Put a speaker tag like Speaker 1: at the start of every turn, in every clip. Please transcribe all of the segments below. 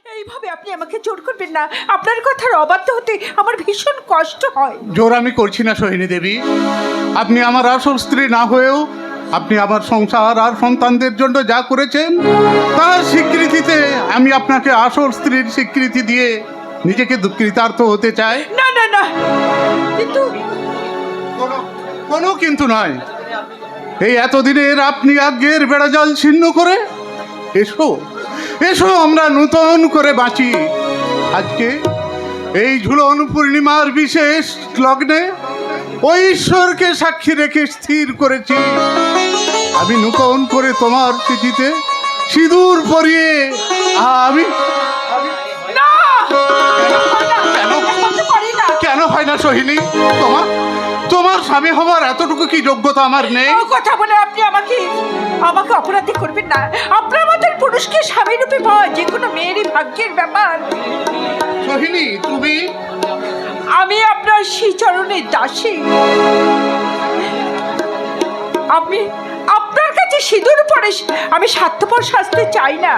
Speaker 1: এইভাবে আপনি আমাকে জোর করবেন না। আপনার কথার অবাধ্য হতে আমার ভীষণ কষ্ট হয়।
Speaker 2: জোর আমি করছি না সোহিনী দেবী। আপনি আমার আসল স্ত্রী না হয়েও আপনি আমার সংসার আর সন্তানদের জন্য যা করেছেন তার স্বীকৃতিতে আমি আপনাকে আসল স্ত্রীর স্বীকৃতি দিয়ে নিজেকে কৃতার্থ হতে চাই।
Speaker 1: না না না, কিন্তু
Speaker 2: কোনো কিন্তু নয়। এই এতদিনের আপনি আজ্ঞের বেড়াজাল ছিন্ন করে এসো এসো আমরা নূতন করে বাঁচি। আজকে এই ঝুলন পূর্ণিমার বিশেষ লগ্নে ওই ঈশ্বরকে সাক্ষী রেখে স্থির করেছি আমি নূতন করে তোমার স্মৃতিতে সিঁদুর পরিয়ে আমি
Speaker 1: না,
Speaker 2: কেন হয় না সোহিনী? তোমার স্বামী হওয়ার এতটুকু কি যোগ্যতা আমার নেই?
Speaker 1: কথা বলে আপনি আমাকে অপরাধী করবেন না। আপনার মতন পুরুষকে স্বামী রূপে পাওয়া যে কোনো মেয়েরই ভাগ্যের ব্যাপার।
Speaker 2: সোহিনী,
Speaker 1: আমি আপনার শ্রীচরণের দাসী। আপনি আপনার কাছে সিঁদুর পরে আমি স্বার্থপর শাস্তি চাই না।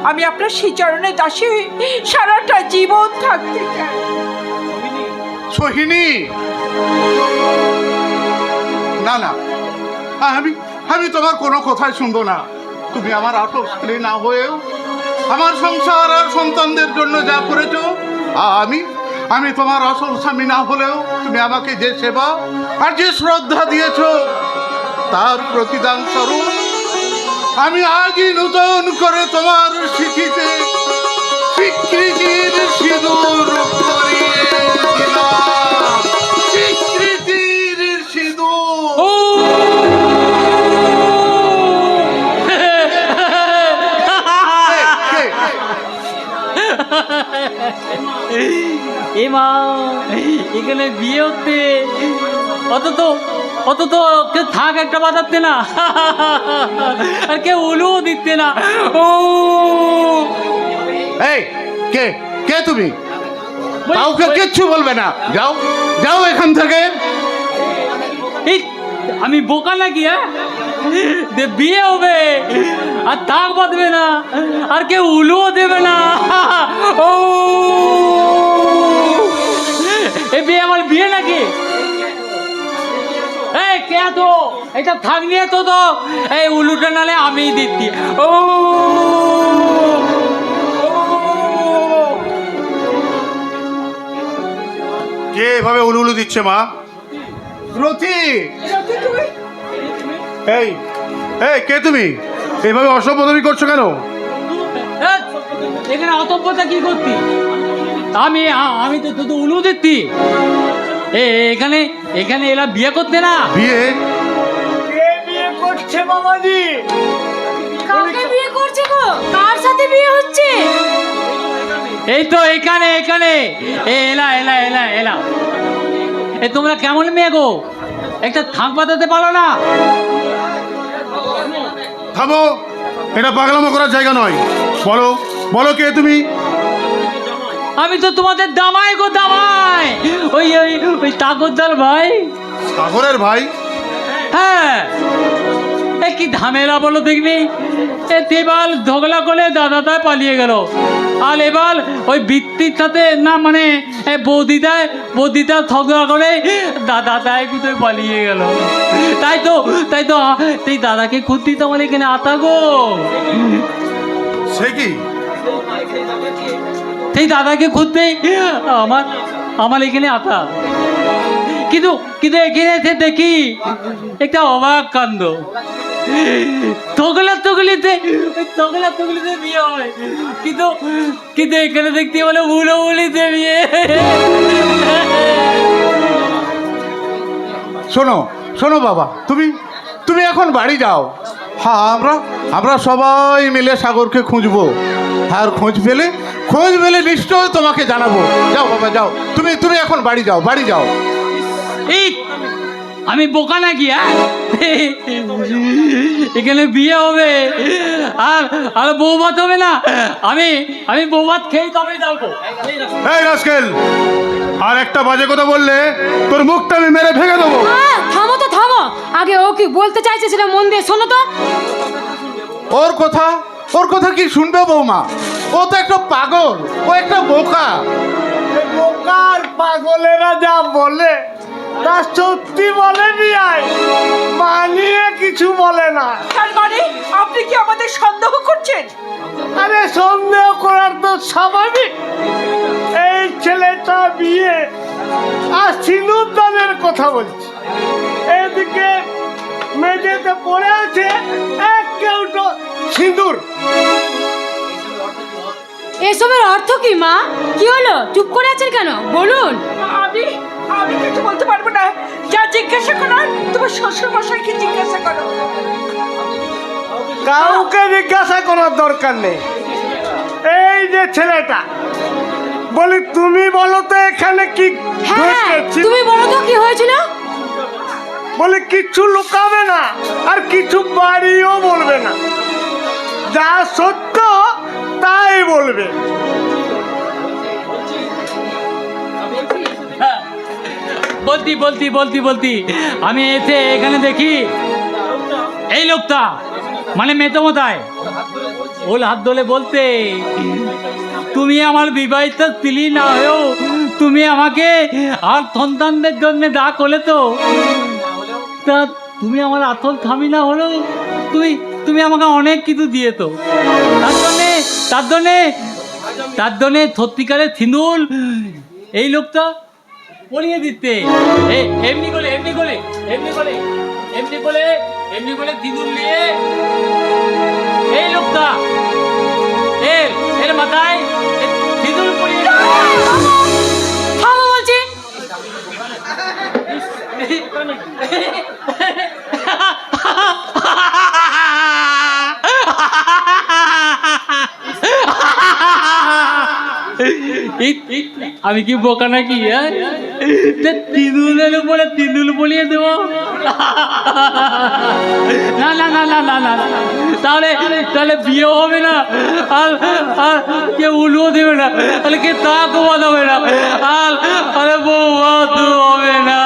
Speaker 1: আমি আপনার শ্রীচরণের দাসী হয়ে সারাটা জীবন থাকতে চাই।
Speaker 2: সোহিনী, না না, আমি তোমার কোনো কথাই শুনবো না। তুমি আমার আসল স্ত্রী না হয়েও আমার সংসার আর সন্তানদের জন্য যা করেছো, আমি তোমার আসল স্বামী না হলেও তুমি আমাকে যে সেবা আর যে শ্রদ্ধা দিয়েছো তার প্রতিদান স্বরূপ আমি আজই নূতন করে তোমার স্মৃতিতে স্বীকৃতির সিঁদুর পরিয়ে দিলাম। স্বীকৃতির সিঁদুর।
Speaker 3: এ মা, এখানে বিয়ে হচ্ছে, অত তো কেউ থাক একটা বাজাচ্ছে না, আর কেউ উলুও দিচ্ছে না। ও
Speaker 2: এই কে কে তুমি? কাউকে কিচ্ছু বলবে না। যাও যাও এখান থেকে।
Speaker 3: এই আমি বোকা নাকি? হ্যাঁ, বিয়ে হবে আর থাক বাঁধবে না, আর কেউ উলুও দেবে না। ও এই বিয়ে আমার বিয়ে নাকি? এই কে তো এটা থাক নিয়ে তো এই উলুটা নালে আমি দিচ্ছি। ও
Speaker 2: কে এভাবে উলুলু দিচ্ছে মা? রথি, এই এই কে তুমি? এইভাবে অসভ্যতামি করছো কেন?
Speaker 3: এখানে অতব্যতা কি করতি? আমি তো উলু দিচ্ছি। এখানে এরা বিয়ে করতে না।
Speaker 2: বিয়ে?
Speaker 4: কে বিয়ে করছে মামাজি?
Speaker 5: কাকে বিয়ে করছে গো? কার সাথে বিয়ে হচ্ছে?
Speaker 3: এই তো এখানে এলা এ তোমরা কেমন মেয়ে গো? একটা থাক বাঁধাতে পারো না?
Speaker 2: থামো, এটা পাগলামো করার জায়গা নয়। বলো বলো কে তুমি?
Speaker 3: আমি তো তোমাদের দামাই গো, দামাই। ওই তাগরদার ভাই।
Speaker 2: সাগরের ভাই?
Speaker 3: হ্যাঁ, কি ঝামেলা বলো দেখবি। এবার ঝগড়া করে দাদাটা পালিয়ে গেল, আর এবার ওই বৃত্তির সাথে না মানে বৌদিটা ঝগড়া করে দাদাটাই কোথায় পালিয়ে গেল। তাই তো সেই দাদাকে খুঁজতে তো আমার এখানে আতা গো।
Speaker 2: সে কি?
Speaker 3: সেই দাদাকে খুঁজতে আমার এখানে আতা। কিন্তু এখানে এসে দেখি একটা অবাক কাণ্ড। তগলিতে বিয়ে হয়, কিন্তু এখানে দেখতে বলে উলিতে বিয়ে।
Speaker 2: শোনো বাবা, তুমি এখন বাড়ি যাও। হ্যাঁ, আমরা সবাই মিলে সাগরকে খুঁজবো, আর খোঁজ পেলে নিশ্চয় তোমাকে জানাবো। যাও বাবা যাও, তুমি এখন বাড়ি যাও।
Speaker 3: এই আমি বোকা নাকি? এখানে বিয়ে হবে আর বৌভাত হবে না? আমি বৌভাত খেয়ে তবে যাবো।
Speaker 2: এই রাস্কেল, আর একটা বাজে কথা বললে তোর মুখটা আমি মেরে ভেঙে দেবো।
Speaker 5: থামো, আগে ও কি বলতে চাইছে সেটা মন দিয়ে শোনো তো।
Speaker 2: ওর কথা ওর কথা কি শুনবে বৌমা? ও তো একটা পাগল, ও একটা বোকা।
Speaker 4: এই বোকার পাগলেরা যা বলে তা সত্যি বলে বিয়াই, মানিয়ে কিছু বলে না।
Speaker 1: তার মানে আপনি কি আমাদের সন্দেহ করছেন?
Speaker 4: আরে সন্দেহ করার তো স্বাভাবিক। এই ছেলেটা বিয়ে আর সিঁদুর দানের কথা বলছে, এদিকে মেঝেতে পড়ে আছে এক কেউটো সিঁদুর।
Speaker 5: এসবের অর্থ কি মা? কি হলো, চুপ করে আছেন কেন? বলুন।
Speaker 1: আমি আমি কিছু বলতে পারবো না। যা জিজ্ঞাসা করার তোমার শ্বশুর মশাইকে জিজ্ঞাসা করো।
Speaker 4: কাউকে জিজ্ঞাসা করার দরকার নেই। এই যে ছেলেটা, বলি তুমি বলো তো এখানে কি
Speaker 5: হ্যাঁ,
Speaker 4: ঘটেছে?
Speaker 5: তুমি বলো তো কি হয়েছিল?
Speaker 4: বলি কিচ্ছু লুকাবে না আর কিছু বাড়িও বলবে না, যা সত্য তাই বলবে।
Speaker 3: বলতি বলতি বলতি বলতি আমি এসে এখানে দেখি এই লোকটা মানে মেতমতায় ওল হাত ধরে বলতে, তুমি আমার বিবাহিত স্ত্রী না হয়েও তুমি আমাকে আর সন্তানদের জন্য দা করলে তো, তা তুমি আমার আসল স্বামী না হলেও তুমি আমাকে অনেক কিছু দিয়ে তো, তার জন্যে সত্যিকারের সিঁদুর এই লোকটা পরিয়ে দিতে এমনি করে সিঁদুর নিয়ে এই লোকটা এর মাথায় সিঁদুর পরিয়ে
Speaker 5: থামো বলছি।
Speaker 3: আমি কি বোকা নাকি? তিনুলের উপরে তিনুল বলিয়ে দেব? না না না না না না, তাহলে বিয়ে হবে না, আর কেউ উলুও দেবে না, তাহলে কে তাকে বাঁধাবে না, আরে বউ হবে না।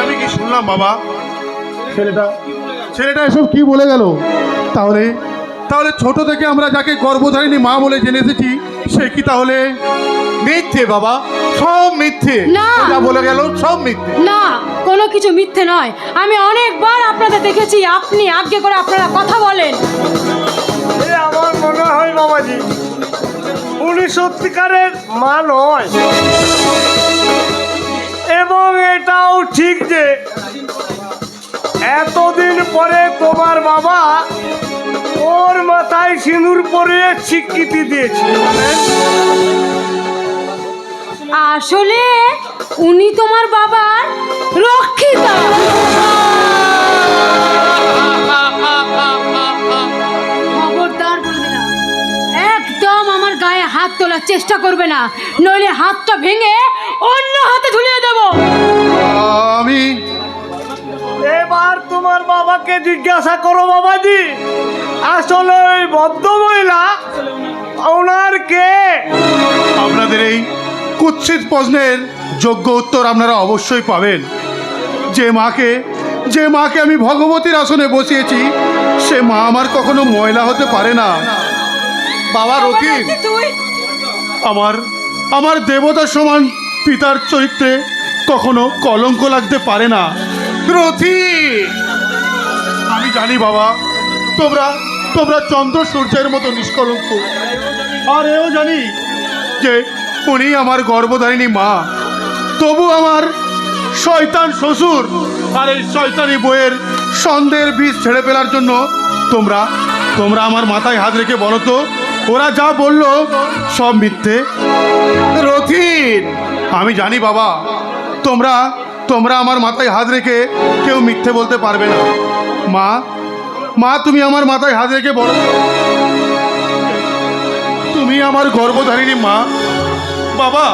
Speaker 2: আমি কি শুনলাম বাবা? ছেলেটা এসব কি বলে গেল? তাহলে ছোট থেকে আমরা যাকে গর্ভধারিণী মা বলে জেনে এসেছি সে কি তাহলে মিথ্যে? বাবা, সব মিথ্যে।
Speaker 5: না।
Speaker 2: যা বলে গেল সব মিথ্যে।
Speaker 5: না, কোনো কিছু মিথ্যে নয়। আমি অনেকবার আপনাদের দেখেছি, আপনি আজ্ঞে করে আপনারা কথা বলেন।
Speaker 4: আমার মনে হয় বাবাজি উনি সত্যিকারের মা নয়, এবং এটাও ঠিক যে এতদিন পরে তোমার বাবা ওর মাথায় সিঁদুর পরিয়ে স্বীকৃতি দিয়েছে।
Speaker 5: আসলে উনি তোমার বাবার রক্ষিতা। খবরদার বলে দিলাম, একদম আমার গায়ে হাত তোলার চেষ্টা করবে না, নইলে হাতটা ভেঙে অন্য হাতে ঝুলিয়ে দেব।
Speaker 2: আমি
Speaker 4: এবার তোমার বাবাকে জিজ্ঞাসা করো বাবাজি, আসলে ওই ভদ্রমহিলা ওনার কে?
Speaker 2: আপনাদের এই কুৎসিত প্রশ্নের যোগ্য উত্তর আপনারা অবশ্যই পাবেন। যে মাকে আমি ভগবতীর আসনে বসিয়েছি সে মা আমার কখনো ময়লা হতে পারে না। বাবা রতিন,
Speaker 1: তুই
Speaker 2: আমার দেবতার সমান পিতার চরিত্রে কখনো কলঙ্ক লাগতে পারে না। রতিন, আমি জানি বাবা তোমরা চন্দ্র সূর্যের মতো নিষ্কলঙ্ক, আর এও জানি যে উনি আমার গর্ভধারিণী মা। তবু আমার শয়তান শ্বশুর আর এই শয়তানি বইয়ের সন্দেহের বীজ ছেড়ে ফেলার জন্য তোমরা আমার মাথায় হাত রেখে বলো তো, ওরা যা বললো সব মিথ্যে? রথিন, আমি জানি বাবা তোমরা আমার মাথায় হাত রেখে কেউ মিথ্যে বলতে পারবে না। মা তুমি আমার মাথায় হাত রেখে বলো, তুমি আমার গর্ভধারিণী মা। বাবা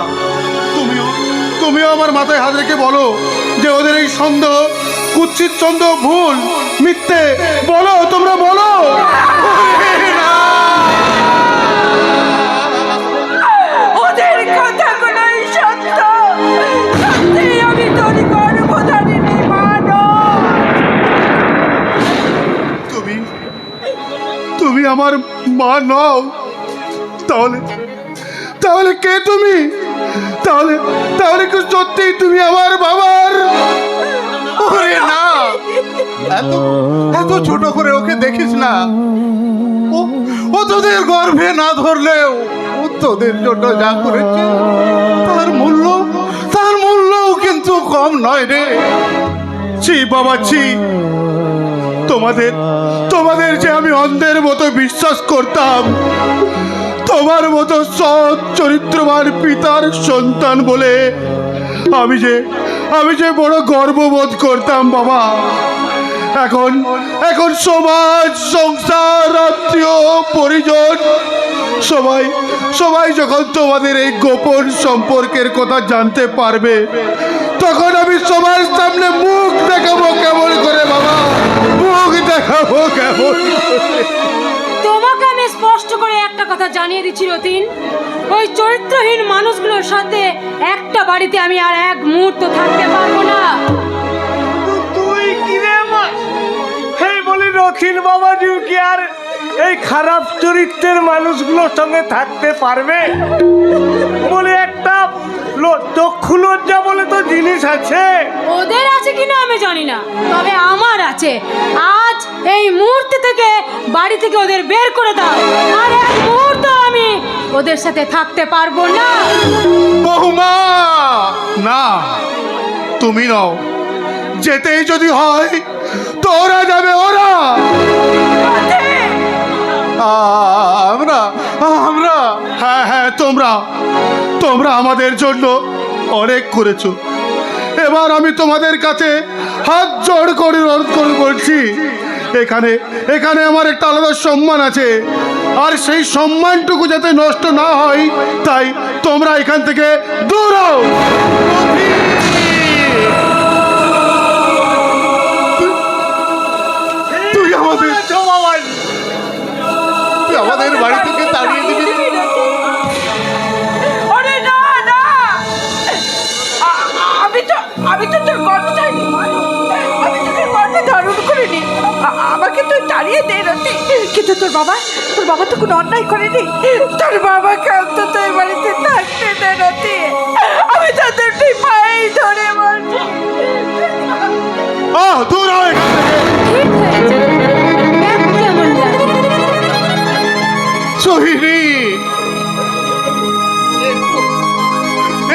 Speaker 2: তুমিও আমার মাথায় হাত রেখে বলো যে ওদের এই সন্দেহ, কুৎসিত সন্দেহ ভুল, মিথ্যে। বলো, তোমরা বলো।
Speaker 1: ওদের কথাগুলোই সত্য। সত্যি আমি তোর গর্ভধারিণী মা নই।
Speaker 2: আমার মা নও, তাহলে তাহলে কে তুমি? তাহলে তাহলে কি সত্যি তুমি আমার বাবার? ওরে না, এত এত ছোট করে ওকে দেখিস না। ও তোদের গর্ভে না ধরলেও ও তোদের জন্য যা করেছে তার মূল্যও কিন্তু কম নয় রে। ছি বাবা ছি, তোমাদের যে আমি অন্ধের মতো বিশ্বাস করতাম, তোমার মতো সৎ চরিত্রবান পিতার সন্তান বলে আমি যে বড় গর্ববোধ করতাম বাবা। এখন সমাজ, সংসার, আত্মীয় পরিজন সবাই যখন তোমাদের এই গোপন সম্পর্কের কথা জানতে পারবে, তখন আমি সবার সামনে মুখ দেখাবো কেমন করে বাবা? মুখ দেখাবো কেমন করে?
Speaker 5: তোমাকে আমি স্পষ্ট করে একটা কথা জানিয়ে দিচ্ছি রতিন, ওই চরিত্রহীন মানুষগুলোর সাথে একটা বাড়িতে আমি আর এক মুহূর্ত থাকতে পারবো না।
Speaker 4: তুই কি রে মা? এই বলি রথিন বাবাজিও কি আর এই খারাপ চরিত্রের মানুষগুলোর সঙ্গে থাকতে পারবে? বলে একটা চক্ষু লজ্জা বলে তো জিনিস আছে।
Speaker 5: ওদের আছে কিনা আমি জানি না, তবে আমার আছে। আজ এই মুহূর্তে থেকে বাড়ি থেকে ওদের বের করে দাও, আর এক মুহূর্ত আমি ওদের সাথে থাকতে পারবো না।
Speaker 2: বৌমা না, তুমি নও, যেতেই যদি হয় তোরা যাবে ওরা। আমরা হ্যাঁ তোমরা আমাদের জন্য অনেক করেছো। এবার আমি তোমাদের কাছে হাত জোড় করে অনুরোধ করে বলছি, এখানে আমার একটা আলাদা সম্মান আছে, আর সেই সম্মানটুকু যাতে নষ্ট না হয় তাই তোমরা এখান থেকে দূর হও। তুই আমাদের বাড়ি থেকে তাড়িয়ে দিবি?
Speaker 1: ওরে না না, আমি তো তোর গর্ব চাইনি, আমি তোকে গর্বে ধারণ করিনি। আমাকে তুই তাড়িয়ে দে রতি, কিন্তু তোর বাবা তো কোনো অন্যায় করেনি। তোর বাবাকে অন্তত এই বাড়িতে থাকতে দে রতি, আমি তাদের তুই পায়েই ধরে বলছি।
Speaker 2: দূর হয় সোহিনী,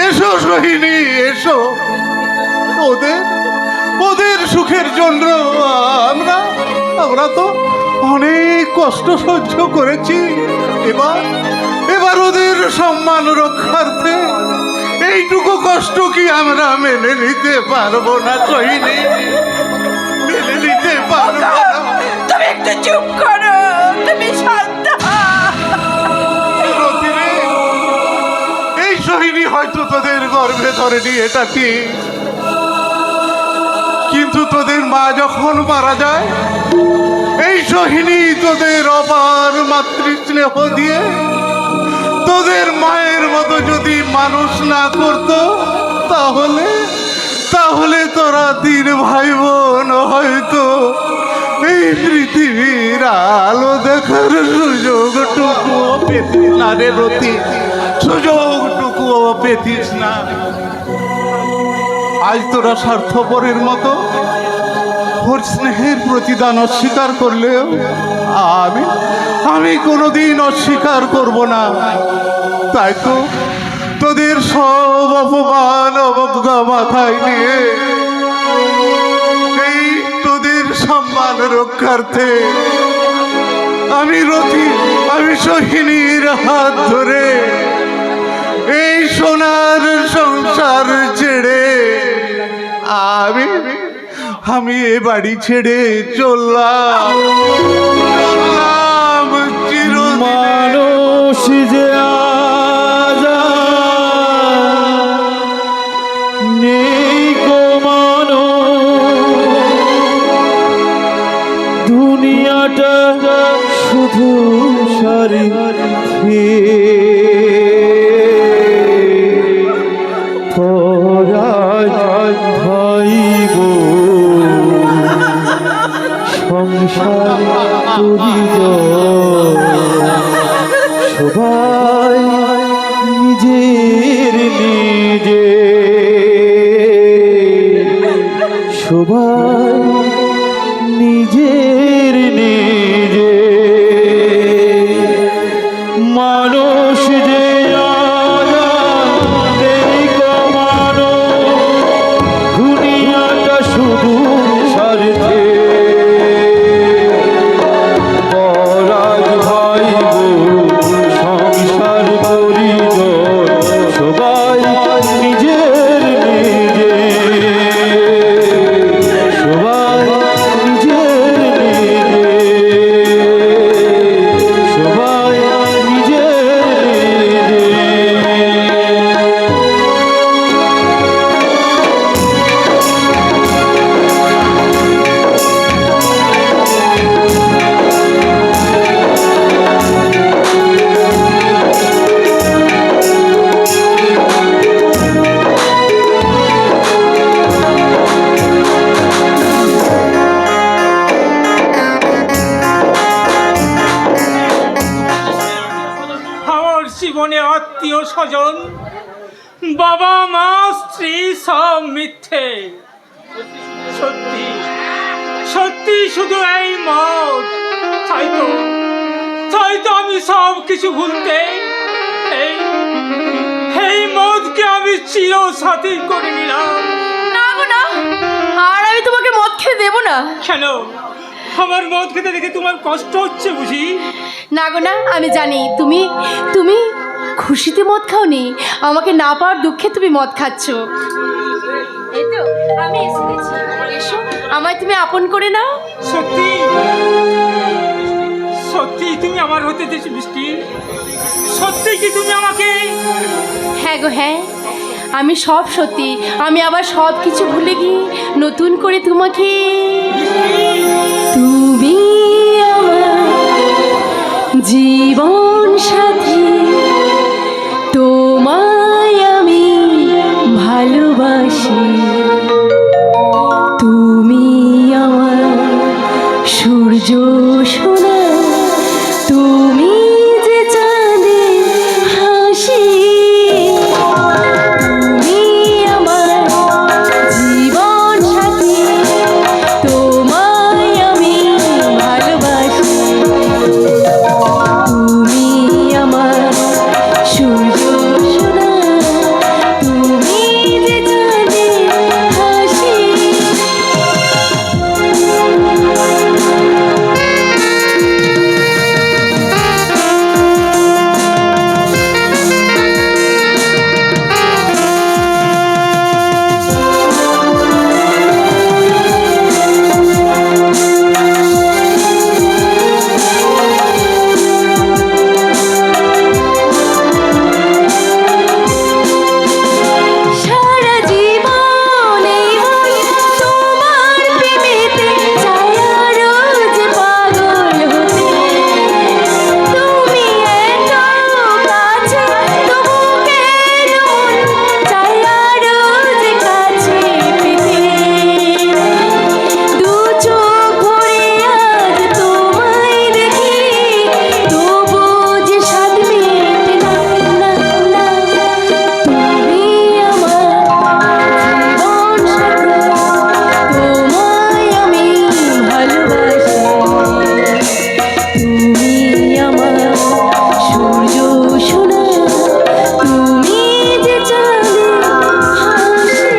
Speaker 2: এসো সোহিনী এসো। ওদের সুখের জন্য আমরা তো অনেক কষ্ট সহ্য করেছি। এবার ওদের সম্মান রক্ষার্থে এইটুকু কষ্ট কি আমরা মেনে নিতে পারবো না সোহিনী? মেনে নিতে পারবো না।
Speaker 1: তুমি একটু চুপ করো, তুমি শান্ত।
Speaker 2: এই সোহিনী হয়তো তোদের গর্ভে ধরেনি, এটা ঠিক, কিন্তু তোদের মা যখন মারা যায়, এই সোহিনী তোদের অপার মাতৃস্নেহ দিয়ে তোদের মায়ের মতো যদি মানুষ না করত, তাহলে তোরা 3 ভাই বোন হয়তো এই পৃথিবীর আলো দেখার সুযোগটুকুও পেতিস না রে রতি, সুযোগটুকুও পেতিস না। আজ তোরা স্বার্থপরের মতো ওর স্নেহের প্রতিদান অস্বীকার করলেও আমি কোনোদিন অস্বীকার করব না। তাই তো তোদের সব অপমান অবজ্ঞা মাথায় নিয়ে এই তোদের সম্মান রক্ষার্থে আমি সোহিনীর হাত ধরে এই সোনার সংসার ছেড়ে আমি এ বাড়ি ছেড়ে চললাম
Speaker 6: মানুষ যে নেই গো দুনিয়াটা শুধু সারি ভাই গো সংসার তুই সবাই নিজের নিজে মানুষ যে আজাদেরই কমানো দুনিয়াটা শুধু স্বার্থে পরাগ ভাই সংসার পরিজন সবাই নিজের নিজে সবাই নিজের নিজে সবাই নিজের নিজে
Speaker 7: আমার জীবনে আত্মীয় স্বজন, বাবা মা স্ত্রী সব মিথ্যে। সত্যি সত্যি শুধু এই মত। তাই তো আমি সব কিছু ভুলতে এই মদকে আমি চিরসাথী করে নিলাম।
Speaker 5: না গো না, আর আমি তোমাকে মদ খেতে দেবো না।
Speaker 7: কেন? আমার মদ খেতে দেখে তোমার কষ্ট হচ্ছে বুঝি?
Speaker 5: না গো না, আমি জানি তুমি তুমি খুশিতে মদ খাওনি, আমাকে না পাওয়ার দুঃখে তুমি মদ খাচ্ছ। এই তো আমি এসে গেছি, এসো আমায় তুমি আপন করে নাও।
Speaker 7: সত্যি সত্যি তুমি আমার হতে চেয়েছো বৃষ্টি? সত্যি কি তুমি আমাকে?
Speaker 5: হ্যাঁ গো হ্যাঁ, আমি সব সত্যি, আমি আবার সব কিছু ভুলে গিয়ে নতুন করে তোমাকে। তুমি আমার জীবন সাথী, তোমায় আমি ভালোবাসি। তুমি আমার সূর্য সোনা, তুমি যে চাঁদের হাসি। তুমি আমার জীবন সাথী, তোমায় আমি ভালোবাসি। তুমি আমার সূর্য সোনা, তুমি যে চাঁদের হাসি। সারা জীবন এই মন তোমার প্রেমেতে চায় রোজ পাগল হতে। তুমি এত কাছে তবু কেন মন চায় রোজ কাছে পেতে। দু চোখ ভরে আজ তোমায় দেখি, তবু যে স্বাদ মেটে না, না, না। তুমি আমার জীবন সাথী, তোমায় আমি ভালোবাসি। তুমি আমার সূর্য সোনা, তুমি যে চাঁদের হাসি।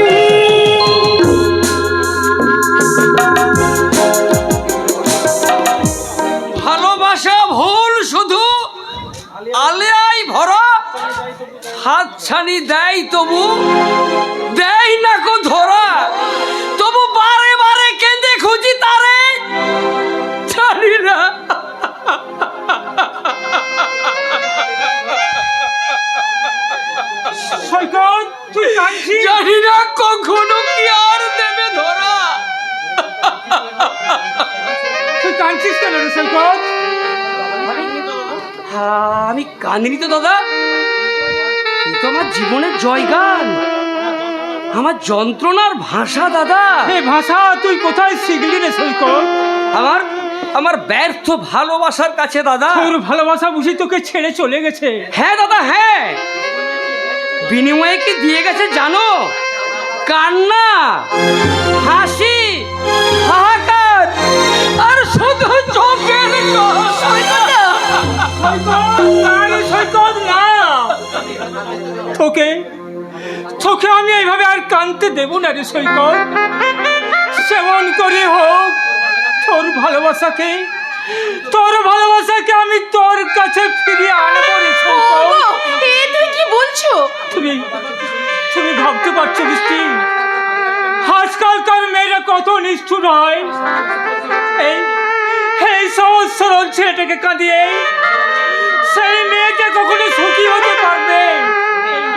Speaker 8: ভালোবাসা ভুল শুধু আলেয়াই ভরা, হাতছানি দেয় তবু দেয় না কো ধরা। তবু বারে বারে কেঁদে খুঁজি তারে, জানি না
Speaker 7: সৈকত তুই কাঁদছিস?
Speaker 8: জানি না কখনো কি আর দেবে ধরা।
Speaker 7: তুই কাঁদছিস কেন রে সৈকত?
Speaker 8: আমি কাঁদিনি তো দাদা, এ তো আমার জীবনের জয়গান, আমার যন্ত্রণার ভাষা দাদা।
Speaker 7: এই ভাষা তুই কোথায় শিখলি রে সৈকত?
Speaker 8: আমার আমার ব্যর্থ ভালোবাসার কাছে দাদা।
Speaker 7: তোর ভালোবাসা বুঝি তোকে ছেড়ে চলে গেছে?
Speaker 8: হ্যাঁ দাদা হ্যাঁ, বিনিময়ে কি দিয়ে গেছে জানো? কান্না, হাসি,
Speaker 7: তোকে তোকে আমি এইভাবে আর কাঁদতে দেব না রে সৈকত। সেমন করে হোক তোর ভালোবাসাকে আমি তোর কাছে ফিরিয়ে আনবো রে সৈকত।
Speaker 1: তুমি কি বলছো?
Speaker 7: তুমি ভাবতে পারছো বৃষ্টি, আজকালকার মেয়েরা কত নিষ্ঠুর হয়। এই সহজ সরল ছেলেটাকে কাঁদিয়ে সেই মেয়েকে কখনো সুখী হতে পারবে?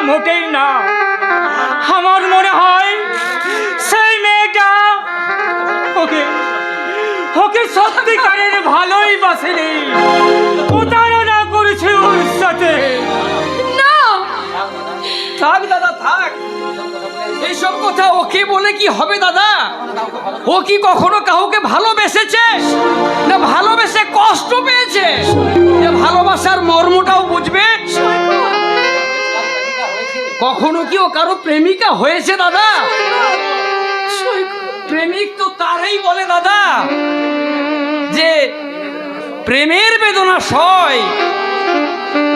Speaker 7: মোটেই না। আমার মনে হয় সেই মেয়েটা ওকে সত্যিকারের ভালোই বাসেনি, প্রতারণা করেছে ওর সাথে।
Speaker 1: না,
Speaker 8: থাক দাদা থাক, এইসব কথা ওকে বলে কি হবে দাদা? ও কি কখনো কাউকে ভালোবেসেছে? না ভালোবেসে কষ্ট পেয়েছে? যে ভালোবাসার মর্মটাও বুঝবে? কখনো কি ও কারো প্রেমিকা হয়েছে দাদা? প্রেমিক তো তারই বলে দাদা যে প্রেমের বেদনা সয়,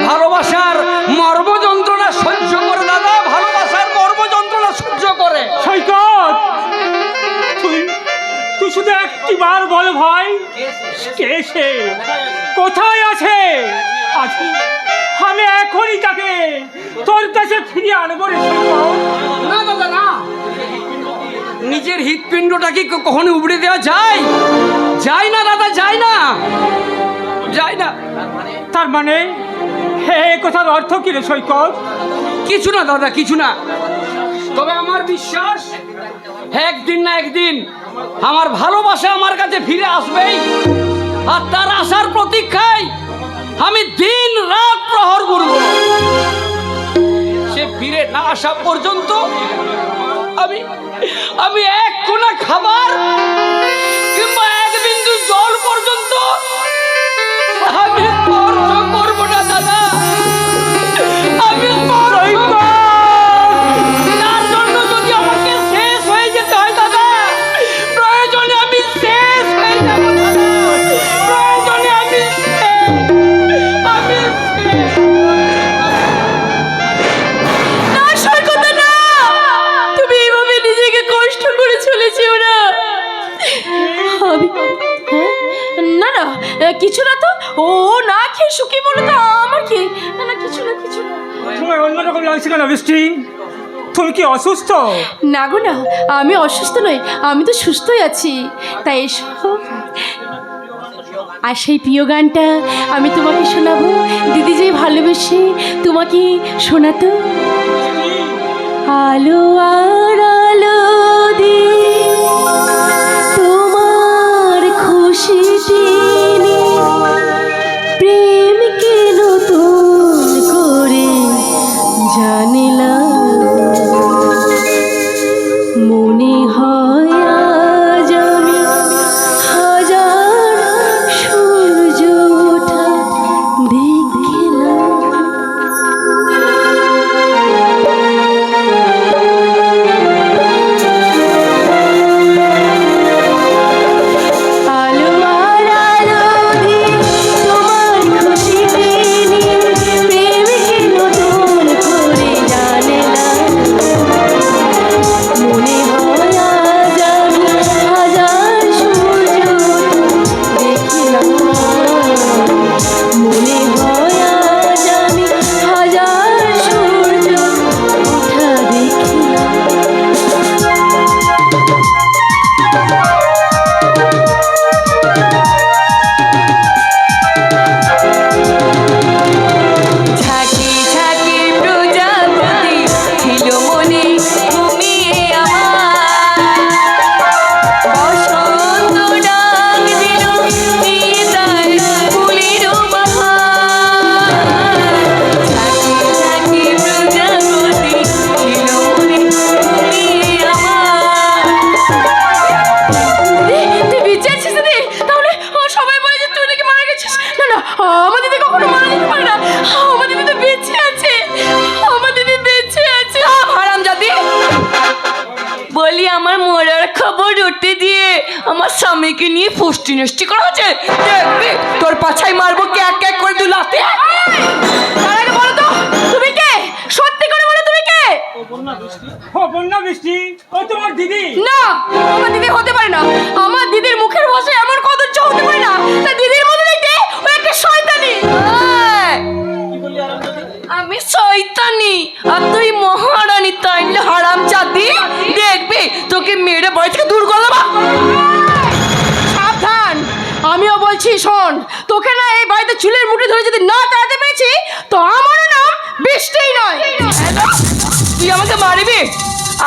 Speaker 8: ভালোবাসার মর্ম যন্ত্রণা সহ্য করে দাদা, ভালোবাসার মর্ম যন্ত্রণা সহ্য করে।
Speaker 7: সৈকত, তুই শুধু একটিবার বল ভাই, কে সে, কোথায় আছে? আমি এখনই তাকে তোর কাছে ফিরিয়ে আনবো রে সৈকত।
Speaker 8: না দাদা না, নিজের হৃৎপিণ্ডটাকে কখনো উবড়ে দেওয়া যায়? যায় না দাদা, যায় না, যায় না।
Speaker 7: তার মানে হে কথার অর্থ কি রে সৈকত?
Speaker 8: কিছু না দাদা, কিছু না। তবে আমার বিশ্বাস একদিন না একদিন আমার ভালোবাসা আমার কাছে ফিরে আসবেই, আর তার আসার প্রতীক্ষায় আমি দিন রাত প্রহর করব। সে ফিরে না আসা পর্যন্ত আমি এক কোনা খাবার কিংবা এক বিন্দু জল পর্যন্ত আমি স্পর্শ করব না দাদা। আমি তার জন্য যদি আমাকে শেষ হয়ে যেতে হয় দাদা, প্রয়োজনে আমি শেষ হয়ে যাব দাদা, প্রয়োজনে আমি
Speaker 1: না সৈকত, না, তুমি এইভাবে নিজেকে কষ্ট করে চলেছো না। না না, কিছু না তো, ও না খেয়ে শুকিয়ে বলো তো আমার কি? না না, কিছু না, কিছু না।
Speaker 7: তোমার অন্যরকম লাগছে কেন বৃষ্টি? তুমি কি অসুস্থ?
Speaker 1: না গো না, আমি অসুস্থ নই, আমি তো সুস্থই আছি। তাই এসো, আর সেই প্রিয় গানটা আমি তোমাকে শোনাবো। দিদি যে ভালোবেসে তোমাকে শোনাতো। আলো আর আলো দিয়ে তোমার খুশিতে প্রেমকে নতুন করে জানিলাম। মনে হয় আজ আমি হাজার সূর্য ওঠা দেখলাম। আলো আর আলো দিয়ে তোমার খুশিতে প্রেমকে নতুন করে জানলাম। মনে হয় আজ আমি হাজার সূর্য দেখলাম। মনে হয় আজ আমি হাজার সূর্য ওঠা দেখলাম। ঝাঁকি ঝাঁকি প্রজাপতি ছিল মনে ঘুমিয়ে আমার। বসন্ত ডাক দিল নিয়ে তার ফুলের বাহার। ঝাঁকি ঝাঁকি প্রজাপতি ছিল মনে ঘুমিয়ে আমার। তুই বেঁচে আছিস দিদি? তাহলে সবাই বলে যে তুই নাকি মারা গেছিস। না না, আমার দিদি কখনো মারা যেতে পারে না, আমার দিদি তো বেঁচে আছে, আমার দিদি বেঁচে আছে। হারামজাদি, বলি আমার মরার খবর উঠতে দিয়ে আমার স্বামীকে নিয়ে ফুষ্টি নষ্টি করা হচ্ছে। দেখবি তোর পাছায় মারবো কে এক এক করে দুলাতে। তার আগে বলো তো তুমি কে? সত্যি করে বলো তুমি
Speaker 7: বন্যা বৃষ্টি ও তোমার দিদি?
Speaker 5: না, আমার দিদি হতে পারে না। আমার দিদির মুখের ভাষায় এমন কদর্য হতে পারে না। তা দিদির মতো দেখতে ও একটা শয়তানি। আমি শয়তানি আর তুই মহারানী, তাইলে হারাম জাতি। দেখবে তোকে মেরে বাড়ি থেকে দূর করে দেবো। সাবধান, আমিও বলছি শোন, তোকে না এই বাড়িতে চুলের মুঠি ধরে যদি না তাড়াতে পেরেছি তো আমার নাম বৃষ্টিই নয়। তুই আমাকে মারবি?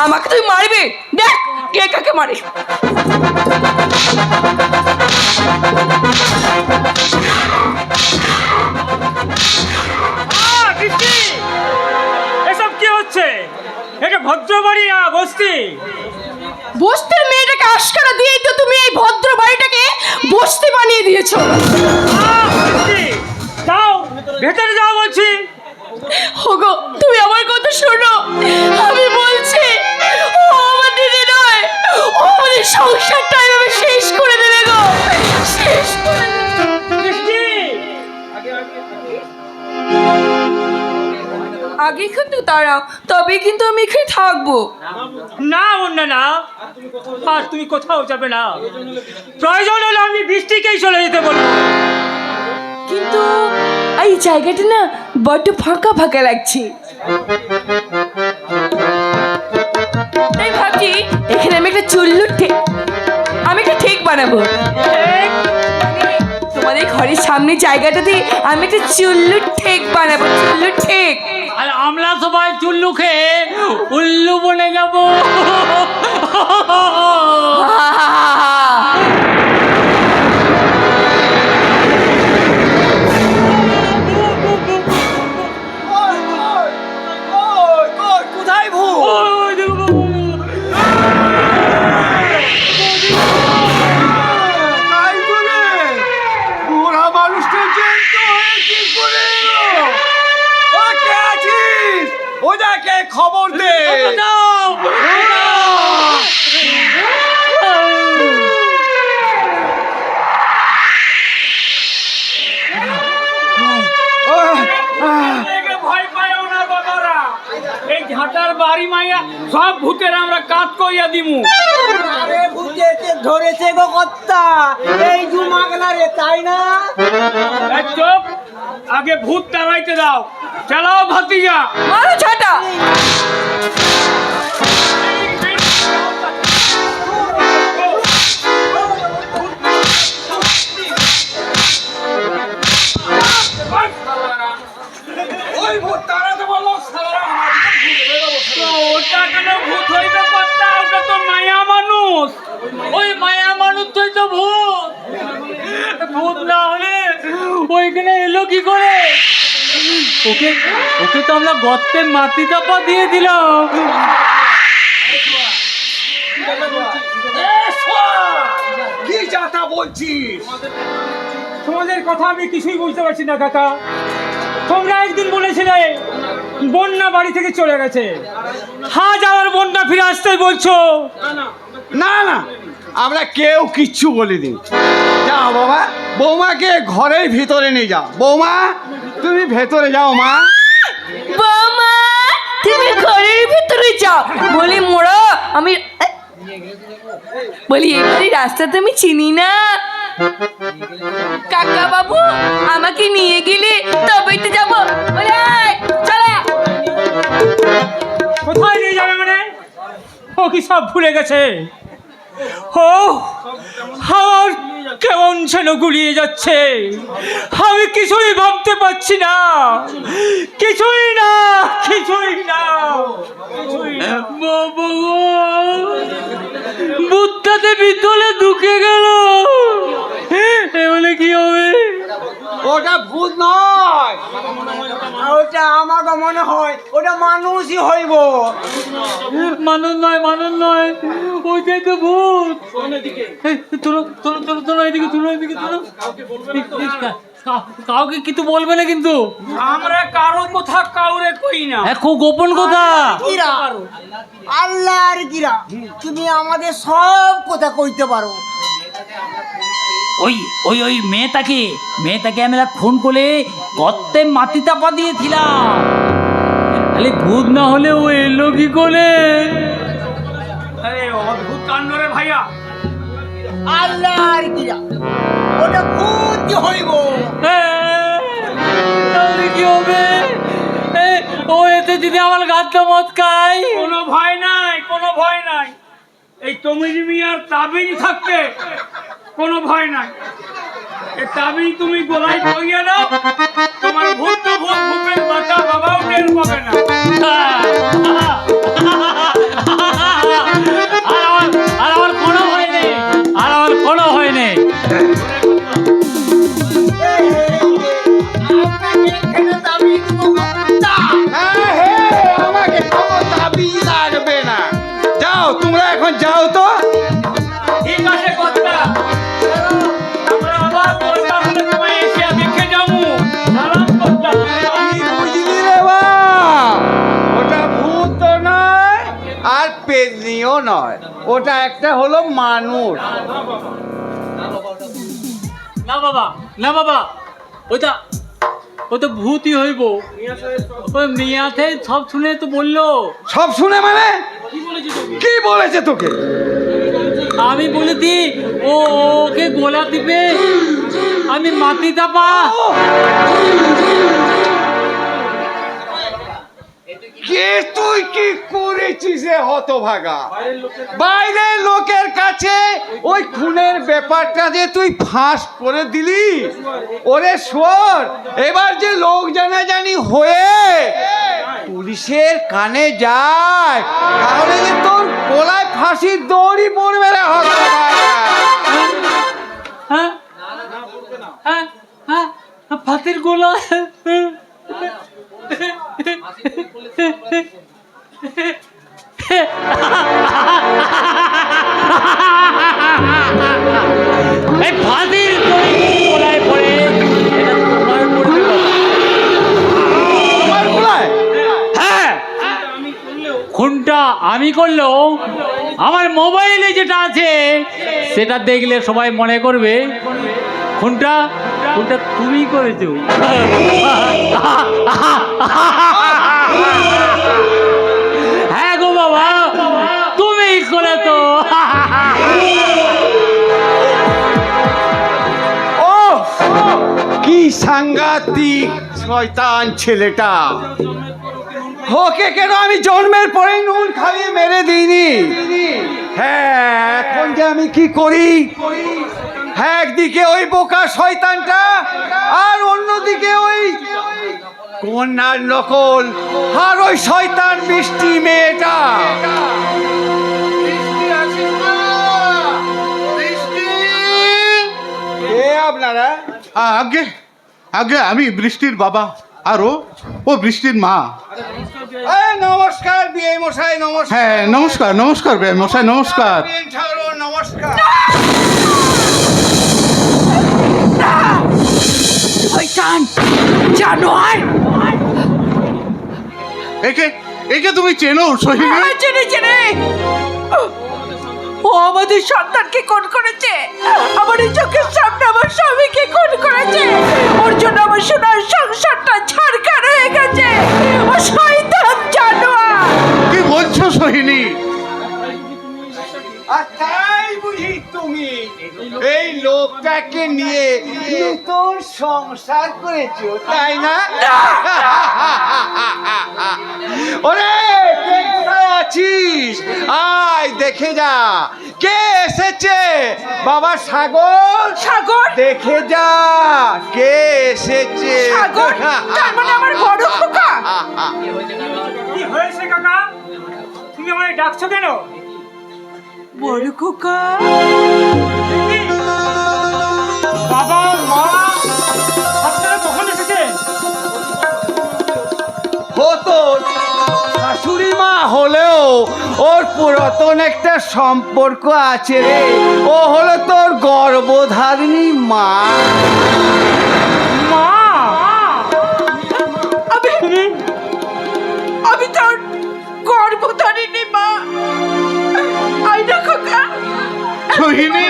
Speaker 5: আমাকে তুই মারবি? দেখ কে কাকে মারে।
Speaker 7: বৃষ্টি, এসব কি হচ্ছে? এটা ভদ্র বাড়ি না বস্তি?
Speaker 5: বস্তির মেয়েটাকে আশকারা দিয়েই তো তুমি এই ভদ্র বাড়িটাকে বস্তি বানিয়ে দিয়েছো।
Speaker 7: বৃষ্টি, যাও ভেতরে যাও বলছি।
Speaker 5: ওগো তুমি আমার কথা শোনো, আমি বলছি ও আমার দিদি নয়, ও আমাদের সংসারটা এভাবে শেষ করে দেবে গো, শেষ করে দেবে।
Speaker 7: বৃষ্টি,
Speaker 5: আগে কিন্তু দাঁড়াও, তবে কিন্তু আমি এখানে থাকবো।
Speaker 7: না অন্য না, আর তুমি কোথাও যাবে না। প্রয়োজন হলে আমি বৃষ্টিকেই চলে যেতে বলবো।
Speaker 5: কিন্তু এই জায়গাটা না বড্ড ফাঁকা ফাঁকা লাগছে। তাই ভাবছি এখানে আমি একটা চুল্লুর আমি একটা ঠেক বানাবো। তোমাদের ঘরের সামনে জায়গাটাতে আমি একটা চুল্লুর ঠেক বানাবো, চুল্লুর ঠেক।
Speaker 3: আর আমরা সবাই চুল্লু খেয়ে উল্লু বনে যাবো।
Speaker 8: কোথায় ভূত?
Speaker 7: ওই দেখো,
Speaker 4: তাই বলে বুড়া মানুষটা জ্যান্ত হয়ে কি করে এলো? ও কে আছিস? ওদেরকে খবর দে।
Speaker 3: দাও,
Speaker 7: ভয় পায় না বাবারা, এই ঝাঁটার বাড়ি মাইয়া সব ভূতের আমরা কাজ করিয়া দিমু।
Speaker 9: আরে ভূতেতে ধরেছে গো কর্তা, এই জুমাগলা রে, তাই না?
Speaker 7: এই চুপ, আগে ভূত তাড়াইতে দাও। চালাও ভাতিজা।
Speaker 5: মারো ছাটা।
Speaker 8: ওই ভূত তাড়াতে বলো সারা।
Speaker 7: ওটা কেন ভূত হইবে কর্তা? ওটা তো মায়া মানুষ।
Speaker 3: ওই মায়া মানুষ তো ভূত। ভূত না হলে ওইখানে এলো কি করে? ওকে ওকে তো আমরা গর্তে মাটি চাপা দিয়ে দিলাম।
Speaker 8: কি যাতা বলছিস?
Speaker 7: তোমাদের কথা আমি কিছুই বুঝতে পারছি না কাকা। তোমরা একদিন বলেছিলে বন্যা বাড়ি থেকে চলে গেছে, আজ আবার বন্যা ফিরে আসতেই বলছো।
Speaker 4: না না, আমরা কেউ কিচ্ছু বলিনি। যাও বাবা, বৌমাকে ঘরের ভিতরে নিয়ে যাও। বৌমা তুমি ভেতরে যাও মা।
Speaker 5: বাবা তুমি ঘরের ভিতরে যাও। বলি মোড়া আমি বলি এই রাস্তা তো আমি চিনি না। কাকা বাবু আমাকে নিয়ে গেলে তবেই তো যাবো। বলে চলা।
Speaker 7: কোথায় নিয়ে যাবে মানে? ও কি সব ভুলে গেছে? ও আমার কেমন যেন গুলিয়ে যাচ্ছে। আমি কিছুই ভাবতে পারছি না, কিছুই না, কিছুই না, কিছুই না।
Speaker 3: বাবা গো, বুদ্ধটাতে ভিতরে ঢুকে গেল, এবারে কি হবে?
Speaker 4: ওটা ভূত নয়,
Speaker 9: ওটা আমাকে মনে হয় ওটা মানুষই হইব।
Speaker 3: মানুষ নয়, মানুষ নয়, ওইটাই তো ভূত। এই, তোলো তোলো তোলো তোলো, এদিকে তোলো, এদিকে তোলো। কাউকে কিছু বলবে না কিন্তু।
Speaker 7: আমরা কারো কথা কাউরে কই না।
Speaker 3: খুব গোপন কথা।
Speaker 9: কিরা আল্লাহর কিরা, তুমি আমাদের সব কথা কইতে পারো।
Speaker 3: ওই ওই ওই মেয়েটাকে আমি ফোন করে গর্তে মাটি চাপা দিয়েছিলাম। খালি ভূত না হলে ও এলো কি করে?
Speaker 7: আরে অদ্ভুত কাণ্ড রে ভাইয়া।
Speaker 9: আল্লাহর গিরা ওটা ভূত হইব।
Speaker 3: তাহলে কি হবে? ও এতে যদি আমার গাছটা মদ খাই?
Speaker 7: কোনো ভয় নাই, কোনো ভয় নাই। এই তমিজ মিয়ার তাবিজ থাকতে কোনো ভয় নাই। এই তাবিজ তুমি গলায় পরিয়ে দাও, তোমার ভূত তো ভূত, ভূতের বাচ্চা বাবাও টের পাবে না।
Speaker 3: আর আমার কোনো ভয় নেই, আর আমার কোনো ভয় নেই।
Speaker 10: আমাকে কোনো দাবি লাগবে না। যাও তোমরা এখন যাও তো।
Speaker 7: ঠিক আছে কথা, আমরা আবার দরকার হলে তোমায় এসে দেখে যাবো। সালাম করতাম।
Speaker 10: কি বুঝলি রে বাপ? ওটা ভূত তো নয় আর পেতনিও নয়, ওটা একটা হলো মানুষ।
Speaker 3: না বাবা, না বাবা, ওটা ও তো ভূতই হইব। ওই মিয়াতে সব শুনে তো বললো।
Speaker 10: সব শুনে মানে কি বলেছে তোকে?
Speaker 3: আমি বলেছি ও ওকে গোলা দিবে, আমি মাটি চাপা।
Speaker 10: কে তুই কি করেছিস রে হতভাগা? বাইরের লোকের কাছে ওই খুনের ব্যাপারটা যে তুই ফাঁস করে দিলি। ওরে শোন, এবার যে লোক জানাজানি হয়ে পুলিশের কানে যায়, তাহলে যে তোর গলায় ফাঁসির দড়ি পড়বে রে হতভাগা।
Speaker 3: হ্যাঁ হ্যাঁ হ্যাঁ, ফাঁসির গোলা। এই ফাঁসির গোলায় পড়ে এটা তোমার পড়বে বাবা।
Speaker 10: আমার গলায়?
Speaker 3: হ্যাঁ, খুনটা আমি করলেও আমার মোবাইলে যেটা আছে সেটা দেখলে সবাই মনে করবে খুনটা তুমি করেছো। হ্যাঁ গো বাবা, তুমি করেছো।
Speaker 10: ও কি সাংঘাতিক শয়তান ছেলেটা! ওকে কেন আমি জন্মের পরে নুন খাইয়ে মেরে দিইনি? হ্যাঁ, এখন যে আমি কি করি? একদিকে ওই বোকা শয়তানটা, আর অন্যদিকে ওই কন্যার নকল, আর ওই শয়তান মিষ্টি মেয়েটা। কে আপনারা?
Speaker 2: আগে আগে আমি বৃষ্টির বাবা, আর ও বৃষ্টির মা।
Speaker 10: এই নমস্কার বিয়ে মশাই, নমস্কার।
Speaker 2: হ্যাঁ নমস্কার, নমস্কার বে মশাই, নমস্কার।
Speaker 10: নমস্কার।
Speaker 1: শয়তান জানোয়ার!
Speaker 2: একে একে তুমি চেনো সোহিনী?
Speaker 1: চিনি চিনি। ও আমাদের সন্তানকে খুন করেছে, আমার এই চোখের সামনে আমার স্বামীকে খুন করেছে। ওর জন্য আমার সোনার সংসারটা ছাড়খাড় হয়ে গেছে। ও শয়তান জানোয়ার!
Speaker 2: কি বলছো সোহিনী?
Speaker 10: আর তাই বুঝি তুমি এই লোকটাকে নিয়ে নতুন সংসার করেছো, তাই না? ওরে কে কোথায় আছিস? আয় দেখে যা কে এসেছে। বাবা সাগর,
Speaker 1: সাগর?
Speaker 10: দেখে যা কে এসেছে।
Speaker 1: সাগর? তার মানে আমার বড় খোকা?
Speaker 7: কি হয়েছে কাকা? তুমি আমায় ডাকছো কেন?
Speaker 1: বড় খোকা?
Speaker 7: বাবা মা আপনারা কখন এসেছেন?
Speaker 10: ও তোর শাশুড়ি মা হলেও ওর পুরাতন একটা সম্পর্ক আছে রে। ও হলো তোর গর্ভধারিণী মা।
Speaker 7: মা,
Speaker 1: আমি তোর গর্ভধারিণী মা। আইনা খোকা।
Speaker 2: সোহিনী,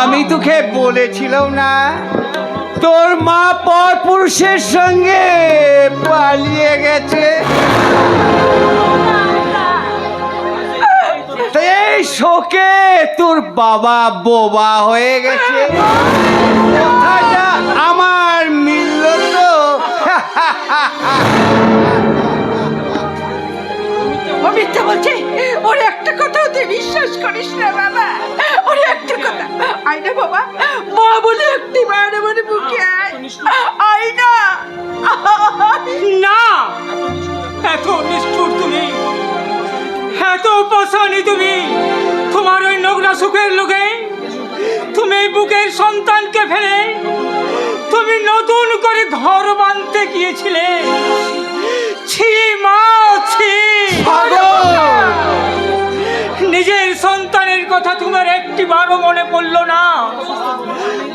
Speaker 10: আমি তোকে বলেছিলাম না তোর মা পর পুরুষের সঙ্গে পালিয়ে গেছে। এই শোকে তোর বাবা বোবা হয়ে গেছে। কথাটা আমার মিলল তো।
Speaker 1: ও মিথ্যা বলছে, ওর একটা কথাও তুই বিশ্বাস করিস না বাবা, ওর একটা কথা। আয় না বাবা, মা বলে একটি বার আমার বুকে আয়, আয় না।
Speaker 7: না, এত নিষ্ঠুর তুমি, এত পাষাণী তুমি। তোমার ওই নোংরা সুখের লোকে তুমি এই বুকের সন্তানকে ফেলে তুমি নতুন করে ঘর বাঁধতে গিয়েছিলে। ছি মা, ছি। নিজের সন্তানের কথা তোমার একটিবারও মনে পড়লো না?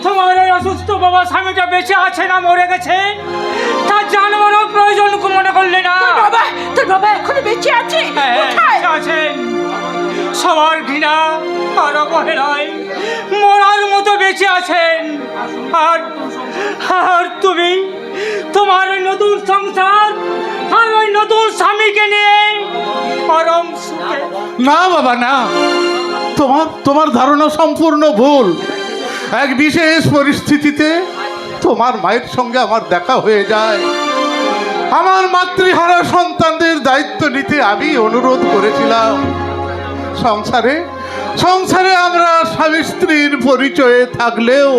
Speaker 7: তোমার ওই অসুস্থ বাবা স্বামীটা বেঁচে আছে না মরে গেছে তা জানবারও প্রয়োজন মনে করলে না?
Speaker 1: তোর বাবা এখনো বেঁচে আছে?
Speaker 7: হ্যাঁ,
Speaker 1: কোথায়?
Speaker 7: বেঁচে আছেন। সবার ঘৃণা আর অবহেলায় মরার মতো বেঁচে আছেন। আর আর তুমি তোমার ওই নতুন সংসার আর ওই নতুন স্বামীকে নিয়ে পরম সুখে।
Speaker 2: না বাবা না, তোমার ধারণা সম্পূর্ণ ভুল। এক বিশেষ পরিস্থিতিতে তোমার মায়ের সঙ্গে আমার দেখা হয়ে যায়। আমার মাতৃহারা সন্তানদের দায়িত্ব নিতে আমি অনুরোধ করেছিলাম। সংসারে আমরা স্বামী স্ত্রীর পরিচয়ে থাকলেও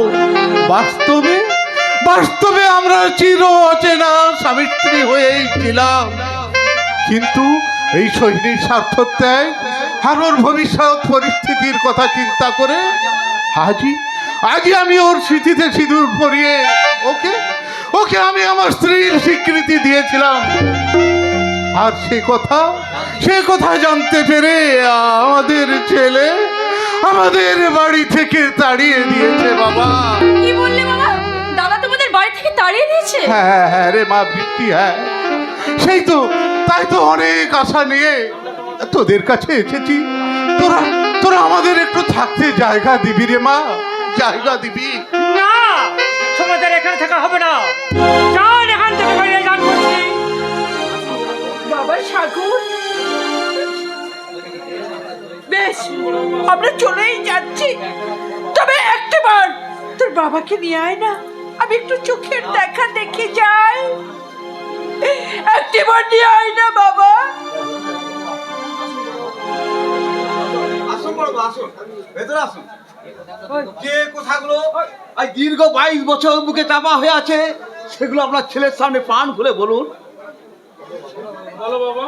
Speaker 2: বাস্তবে আমরা চির অচেনা স্বামী স্ত্রী হয়েই ছিলাম। কিন্তু এই সৈনিক স্বার্থত্যাগ আর ওর ভবিষ্যৎ পরিস্থিতির কথা চিন্তা করে আজই আমি ওর স্মৃতিতে সিঁদুর পরিয়ে ওকে আমি আমার স্ত্রীর স্বীকৃতি দিয়েছিলাম। আর সে কথা জানতে পেরে আমাদের ছেলে আমাদের বাড়ি থেকে তাড়িয়ে দিয়েছে বাবা।
Speaker 5: কি বললে বাবা? দাদা তোমাদের বাড়ি থেকে তাড়িয়ে দিয়েছে?
Speaker 2: হ্যাঁ রে মা বৃত্তি, হ্যাঁ তাই তো অনেক আশা নিয়ে তোদের কাছে এসেছি। তোরা আমাদের একটু থাকতে জায়গা দিবি রে মা, জায়গা দিবি।
Speaker 7: না, তোমাদের এখানে থাকা হবে না। যান এখান থেকে, বাইরে যান বলছি।
Speaker 1: বাবা সাগর, বেশ আমরা চলেই যাচ্ছি, তবে একটিবার তোর বাবাকে নিয়ে আয় না, আমি একটু চোখের দেখা দেখে যাই। একটিবার নিয়ে আয় না বাবা।
Speaker 10: আসুন বড়, আসুন ভেতরে আসুন। যে কথাগুলো আজ দীর্ঘ 22 বছর বুকে চাপা হয়ে আছে সেগুলো আপনার ছেলের সামনে প্রাণ খুলে বলুন। বলো বাবা।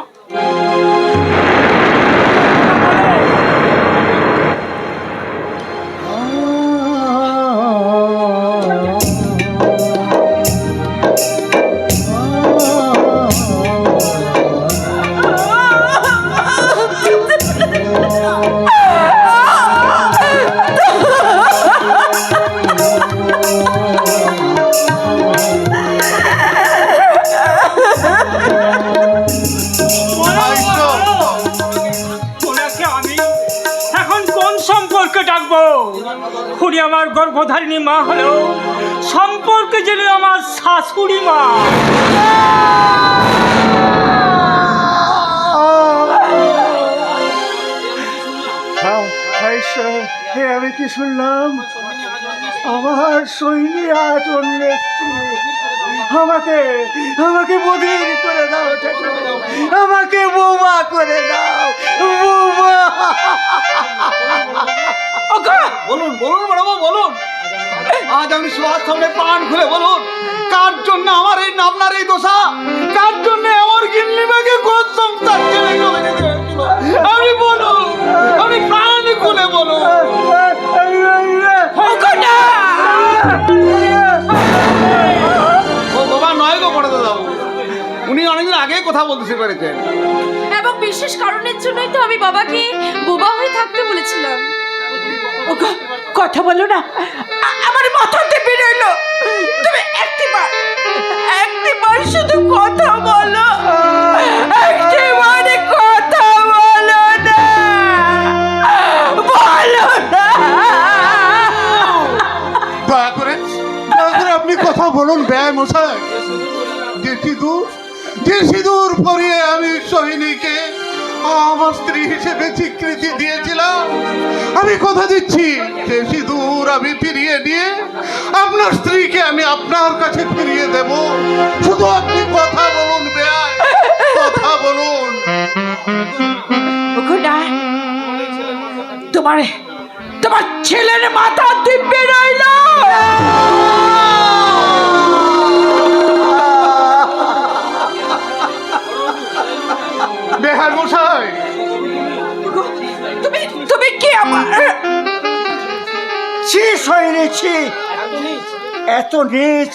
Speaker 7: ওনাকে আমি এখন কোন সম্পর্কে ডাকবো? উনি আমার গর্ভধারিণী মা হলেও সম্পর্কে যেন আমার শাশুড়ি মা।
Speaker 4: আমি কি শুনলাম? আমার সৈনী আজ অন্য স্ত্রী। আমাকে বধির করে দাও ঠাকুর, আমাকে বোমা করে দাও, বোমা। বলুন বলুন বড়বাবু বলুন, আজ আমি সবার সামনে প্রাণ খুলে বলুন, কার জন্য আমার এই নামনার এই দশা? কার জন্য আমার গিন্নিমাকে গোদ সংসার ছেড়ে চলে যেতে হয়েছিল? আমি বলুন, আমি প্রাণ খুলে বলুন। ও বাবা নয় গো বড় দাদা, উনি অনেকদিন আগে কথা বলতে পেরেছেন।
Speaker 5: এবং বিশেষ কারণের জন্যই তো আমি বাবাকে বোবা হয়ে থাকতে বলেছিলাম।
Speaker 1: ওগো, কথা বলো না, আমার মাথাতে বেরোলো। তুমি একটিবার শুধু কথা বলো, একটিবার কথা বলো না, বলো না।
Speaker 2: দয়া করে আপনি কথা বলুন ব্যয় মশাই, যে সিঁদুর পরিয়ে আমি সোহিনীকে আমার স্ত্রী হিসেবে স্বীকৃতি দিয়েছিলাম, আমি কথা দিচ্ছি যে সিঁদুর আমি ফিরিয়ে নিয়ে আপনার স্ত্রীকে আমি আপনার কাছে ফিরিয়ে দেব। শুধু আপনি কথা বলুন বেয়াই, কথা বলুন।
Speaker 1: ওগো না, তোমার তোমার ছেলের মাথা দিব্যে রইল।
Speaker 2: বেহার মশাই,
Speaker 1: তুমি তুমি কি আমার
Speaker 4: ছি সৈনি ছি, এত নীচ,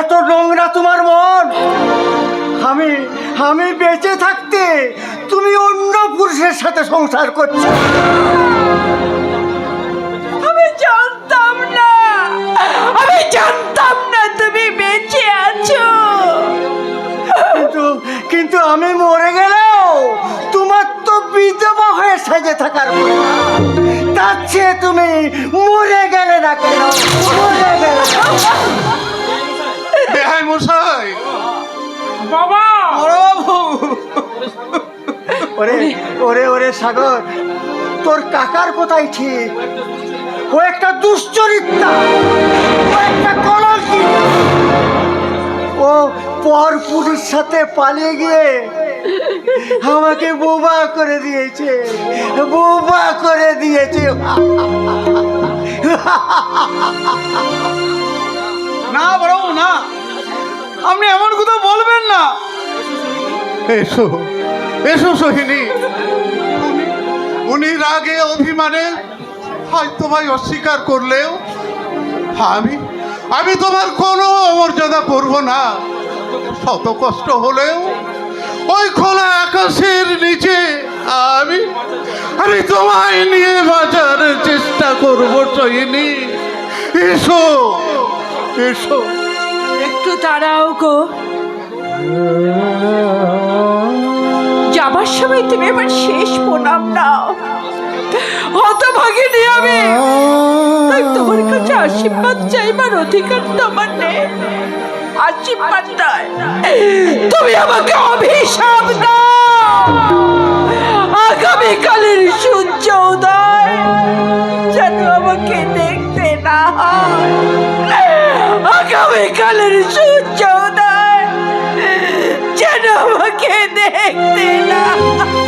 Speaker 4: এত নোংরা তোমার মন। আমি আমি বেঁচে থাকতে তুমি অন্য পুরুষের সাথে সংসার করছো।
Speaker 1: আমি জানতাম না, আমি জানতাম না তুমি বেঁচে আছো।
Speaker 4: কিন্তু কিন্তু আমি মরে গেলেও তোমার তো বিধবা হয়ে সেজে থাকার কথা। তার চেয়ে তুমি মরে গেলে না কেন? মরে গেলে না।
Speaker 2: বেহাই মশাই,
Speaker 7: বাবা
Speaker 4: বড়বাবু, ওরে ওরে ওরে সাগর, তোর কাকার কোথায় ঠিক? ও একটা দুশ্চরিত্রা, ও একটা কলঙ্কি। ও পর পুরুষ সাথে পালিয়ে গিয়ে আমাকে বোবা করে দিয়েছে, বোবা করে দিয়েছে।
Speaker 10: না বড়বাবু না, আপনি এমন কথা বলবেন না।
Speaker 2: এসো এসো সোহিনী। উনি রাগে অভিমানে হয়তো ভাই অস্বীকার করলেও আমি তোমার কোনো অমর্যাদা করব না। শত কষ্ট হলেও ওই খোলা আকাশের নিচে আমি তোমায় নিয়ে বাঁচার চেষ্টা করব সোহিনী। এসো এসো।
Speaker 1: একটু দাঁড়াও গো, যাবার সময় তুমি এবার শেষ প্রণাম নাও। হতভাগিনী আমি, তাই তোমার কাছে আশীর্বাদ চাইবার অধিকার তোমার নেই। আশীর্বাদ নয়, তুমি আমাকে অভিশাপ দাও। আগামীকালের সূর্য উদয় যেন আমাকে দেখতে না হয়। আগামীকালের সূর্য উদয় যেন আমাকে দেখতে না হয়।